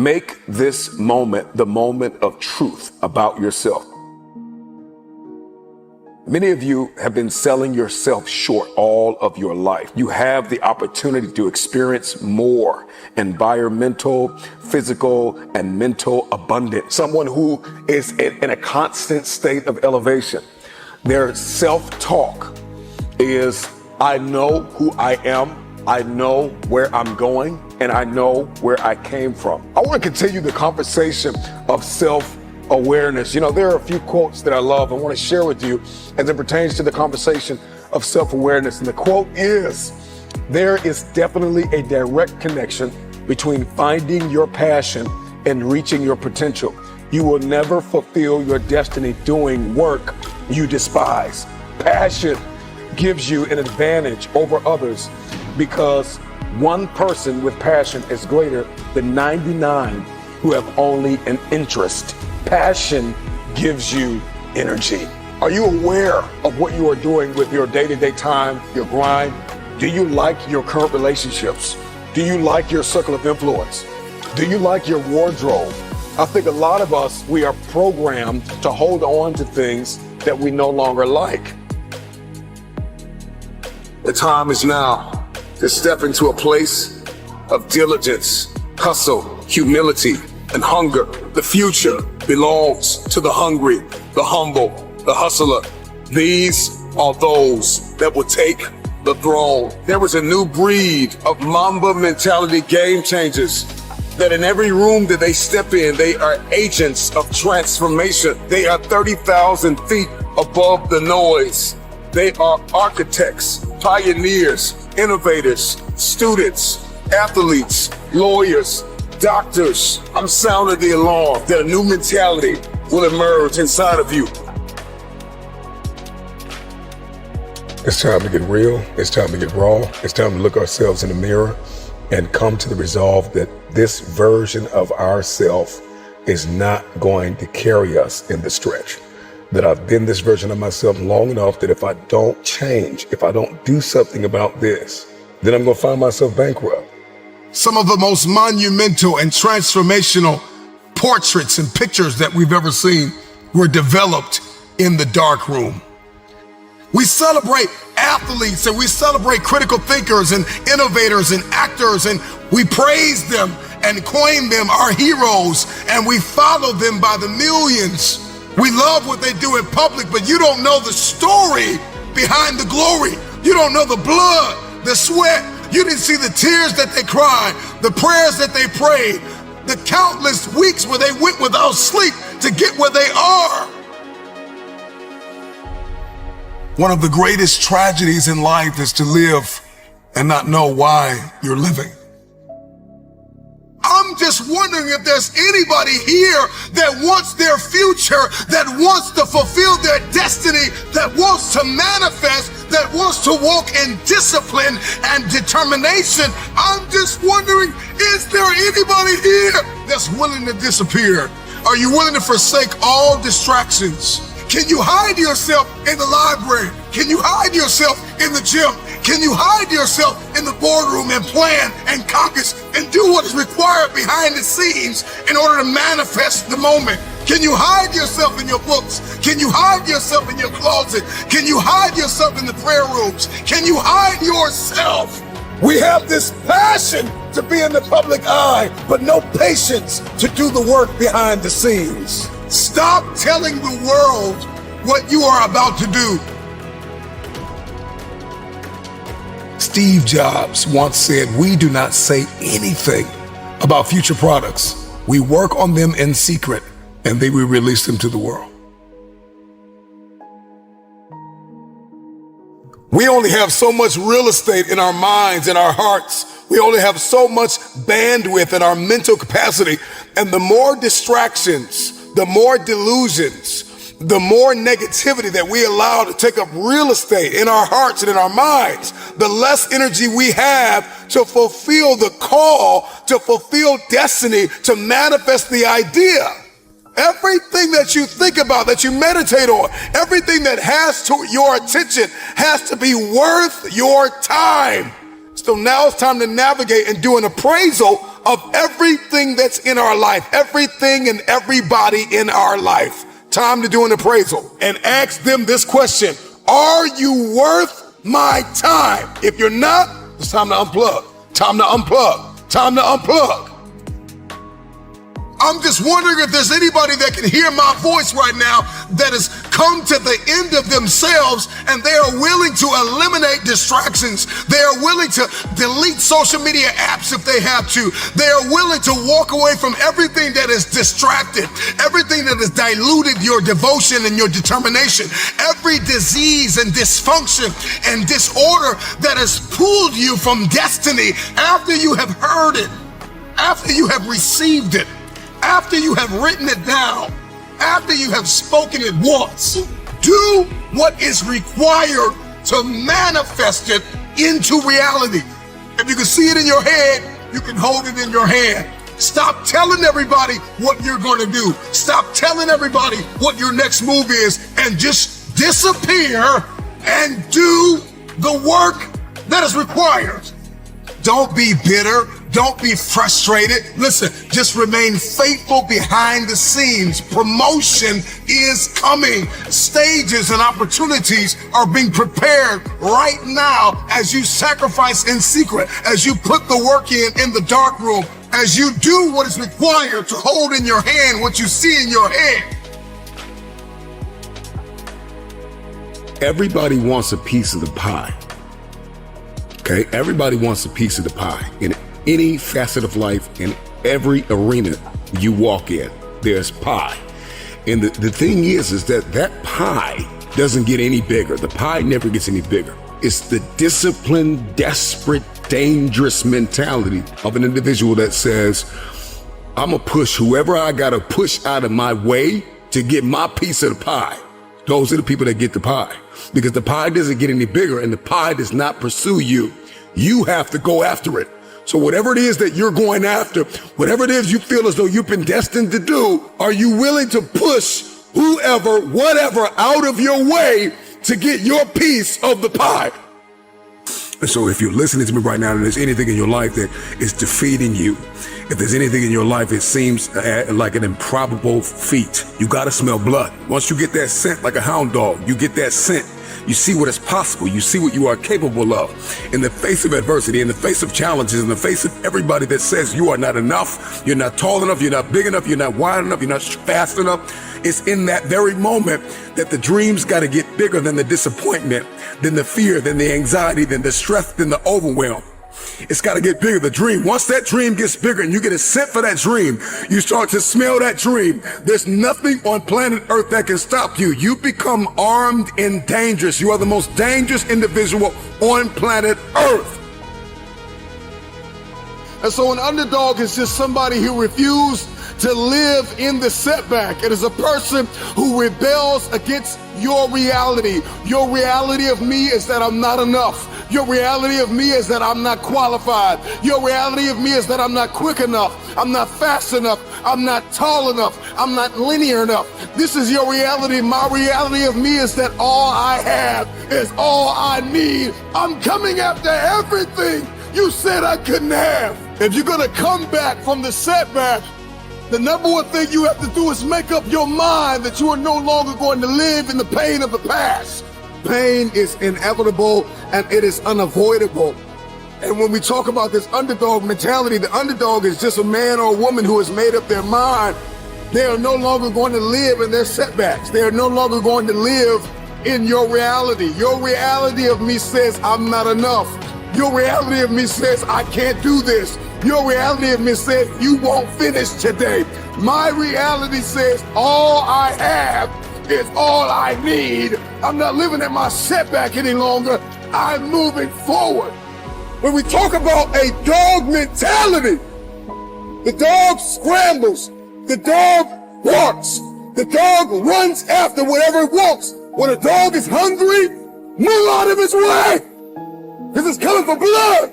Make this moment the moment of truth about yourself. Many of you have been selling yourself short all of your life. You have the opportunity to experience more environmental, physical, and mental abundance. Someone who is in a constant state of elevation. Their self-talk is, I know who I am, I know where I'm going, and I know where I came from. I want to continue the conversation of self-awareness. You know, there are a few quotes that I love I want to share with you as it pertains to the conversation of self-awareness. And the quote is, there is definitely a direct connection between finding your passion and reaching your potential. You will never fulfill your destiny doing work you despise. Passion gives you an advantage over others because one person with passion is greater than 99 who have only an interest. Passion gives you energy. Are you aware of what you are doing with your day-to-day time, your grind? Do you like your current relationships? Do you like your circle of influence? Do you like your wardrobe? I think a lot of us, we are programmed to hold on to things that we no longer like. The time is now to step into a place of diligence, hustle, humility, and hunger. The future belongs to the hungry, the humble, the hustler. These are those that will take the throne. There is a new breed of Mamba mentality game changers that in every room that they step in, they are agents of transformation. They are 30,000 feet above the noise. They are architects, pioneers, innovators, students, athletes, lawyers, doctors. I'm sounding the alarm that a new mentality will emerge inside of you. It's time to get real. It's time to get raw. It's time to look ourselves in the mirror and come to the resolve that this version of ourself is not going to carry us in the stretch. That I've been this version of myself long enough that if I don't change, if I don't do something about this, then I'm going to find myself bankrupt. Some of the most monumental and transformational portraits and pictures that we've ever seen were developed in the dark room. We celebrate athletes and we celebrate critical thinkers and innovators and actors, and we praise them and coin them our heroes, and we follow them by the millions. We love what they do in public, but you don't know the story behind the glory. You don't know the blood, the sweat. You didn't see the tears that they cried, the prayers that they prayed, the countless weeks where they went without sleep to get where they are. One of the greatest tragedies in life is to live and not know why you're living. I'm just wondering if there's anybody here that wants their future, that wants to fulfill their destiny, that wants to manifest, that wants to walk in discipline and determination. I'm just wondering, is there anybody here that's willing to disappear? Are you willing to forsake all distractions? Can you hide yourself in the library? Can you hide yourself in the gym? Can you hide yourself in the boardroom and plan and caucus and do what is required behind the scenes in order to manifest the moment? Can you hide yourself in your books? Can you hide yourself in your closet? Can you hide yourself in the prayer rooms? Can you hide yourself? We have this passion to be in the public eye, but no patience to do the work behind the scenes. Stop telling the world what you are about to do. Steve Jobs once said, "We do not say anything about future products. We work on them in secret, and then we release them to the world." We only have so much real estate in our minds and our hearts. We only have so much bandwidth in our mental capacity. And the more distractions, the more delusions, the more negativity that we allow to take up real estate in our hearts and in our minds, the less energy we have to fulfill the call, to fulfill destiny, to manifest the idea. Everything that you think about, that you meditate on, everything that has to your attention has to be worth your time. So now it's time to navigate and do an appraisal of everything that's in our life, everything and everybody in our life. Time to do an appraisal and ask them this question: are you worth my time? If you're not, it's time to unplug. Time to unplug. Time to unplug. I'm just wondering if there's anybody that can hear my voice right now that has come to the end of themselves and they are willing to eliminate distractions. They are willing to delete social media apps if they have to. They are willing to walk away from everything that is distracted, everything that has diluted your devotion and your determination, every disease and dysfunction and disorder that has pulled you from destiny after you have heard it, after you have received it, after you have written it down, after you have spoken it once. Do what is required to manifest it into reality. If you can see it in your head, you can hold it in your hand. Stop telling everybody what you're going to do. Stop telling everybody what your next move is, and just disappear and do the work that is required. Don't be bitter. Don't be frustrated. Listen, just remain faithful behind the scenes. Promotion is coming. Stages and opportunities are being prepared right now as you sacrifice in secret, as you put the work in the dark room, as you do what is required to hold in your hand what you see in your head. Everybody wants a piece of the pie. Okay? Everybody wants a piece of the pie. In any facet of life, in every arena you walk in, there's pie. And the thing is that pie doesn't get any bigger. The pie never gets any bigger. It's the disciplined, desperate, dangerous mentality of an individual that says, I'm gonna push whoever I gotta push out of my way to get my piece of the pie. Those are the people that get the pie, because the pie doesn't get any bigger and the pie does not pursue you. You have to go after it. So whatever it is that you're going after, whatever it is you feel as though you've been destined to do, are you willing to push whoever, whatever out of your way to get your piece of the pie? And so if you're listening to me right now and there's anything in your life that is defeating you, if there's anything in your life it seems like an improbable feat, you gotta smell blood. Once you get that scent like a hound dog, you get that scent, you see what is possible. You see what you are capable of. In the face of adversity, in the face of challenges, in the face of everybody that says you are not enough, you're not tall enough, you're not big enough, you're not wide enough, you're not fast enough. It's in that very moment that the dreams got to get bigger than the disappointment, than the fear, than the anxiety, than the stress, than the overwhelm. It's got to get bigger, the dream. Once that dream gets bigger and you get a scent for that dream, you start to smell that dream. There's nothing on planet Earth that can stop you. You become armed and dangerous. You are the most dangerous individual on planet Earth. And so an underdog is just somebody who refused to live in the setback. It is a person who rebels against your reality. Your reality of me is that I'm not enough. Your reality of me is that I'm not qualified. Your reality of me is that I'm not quick enough. I'm not fast enough. I'm not tall enough. I'm not linear enough. This is your reality. My reality of me is that all I have is all I need. I'm coming after everything you said I couldn't have. If you're gonna come back from the setback, the number one thing you have to do is make up your mind that you are no longer going to live in the pain of the past. Pain is inevitable and it is unavoidable. And when we talk about this underdog mentality, the underdog is just a man or a woman who has made up their mind. They are no longer going to live in their setbacks. They are no longer going to live in your reality. Your reality of me says I'm not enough. Your reality of me says I can't do this. Your reality of me says you won't finish today. My reality says all I have is all I need. I'm not living in my setback any longer. I'm moving forward. When we talk about a dog mentality, the dog scrambles, the dog barks, the dog runs after whatever it wants. When a dog is hungry, move out of his way, because it's coming for blood.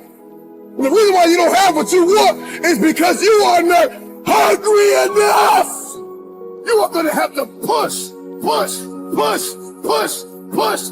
And the reason why you don't have what you want is because you are not hungry enough. You are going to have to push, push, push, push, push,